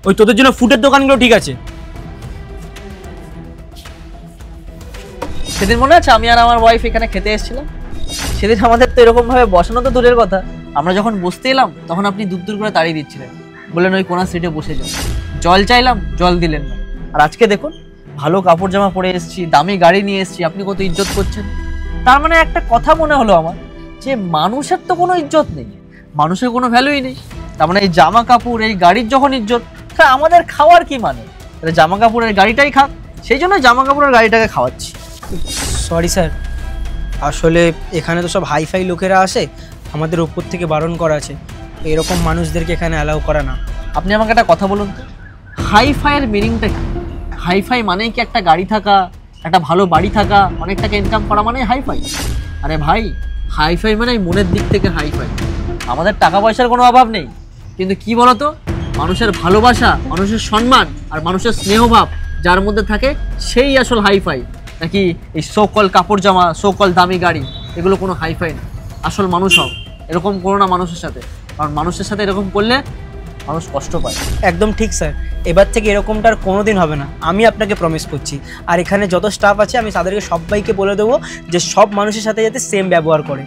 ওই তোদের জন্য ফুডের দোকানগুলো ঠিক আছে। সেদিন মনে আছে আমি আর আমার ওয়াইফ এখানে খেতে এসেছিলাম? সেদিন আমাদের তো এরকম ভাবে বসানো তো দূরের কথা, আমরা যখন বসতে এলাম তখন আপনি দূর দূর করে তাড়িয়ে দিচ্ছিলেন, বললেন ওই কোনা সিটে বসে যান। জল চাইলাম, জল দিলেন না। আর আজকে দেখুন, ভালো কাপড় জামা পরে এসেছি, দামি গাড়ি নিয়ে এসেছি, আপনি কত ইজ্জত করছেন। তার মানে একটা কথা মনে হলো আমার, যে মানুষের তো কোনো ইজ্জত নেই, মানুষের কোনো ভ্যালুই নেই। তার মানে এই জামা কাপড়, এই গাড়ির যখন ইজ্জত, তা আমাদের খাওয়ার কি মানে? জামা কাপড়ের গাড়িটাই খাক, সেই জন্য জামা কাপড়ের গাড়িটাকে খাওয়াচ্ছি। সরি স্যার, আসলে এখানে তো সব হাইফাই লোকেরা আসে, আমাদের ওপর থেকে বারণ করা আছে, এরকম মানুষদেরকে এখানে অ্যালাউ করে না। আপনি আমাকে একটা কথা বলুন তো, হাইফাইয়ের মিনিংটা কি? হাইফাই মানে কি একটা গাড়ি থাকা, একটা ভালো বাড়ি থাকা, অনেক টাকা ইনকাম করা মানে হাইফাই? আরে ভাই, হাইফাই মানে মনের দিক থেকে হাইফাই। আমাদের টাকা পয়সার কোনো অভাব নেই, কিন্তু কি বলতো, মানুষের ভালোবাসা, মানুষের সম্মান আর মানুষের স্নেহভাব যার মধ্যে থাকে, সেই আসল হাইফাই। নাকি এই সোকল কাপড় জামা, সোকল দামি গাড়ি, এগুলো কোনো হাইফাই না। আসল মানুষ হও, এরকম করো না মানুষের সাথে, কারণ মানুষের সাথে এরকম করলে মানুষ কষ্ট পায়। একদম ঠিক স্যার, এবার থেকে এরকমটা আর কোনোদিন হবে না, আমি আপনাকে প্রমিস করছি। আর এখানে যত স্টাফ আছে আমি তাদেরকে সবাইকে বলে দেবো যে সব মানুষের সাথে যাতে সেম ব্যবহার করে।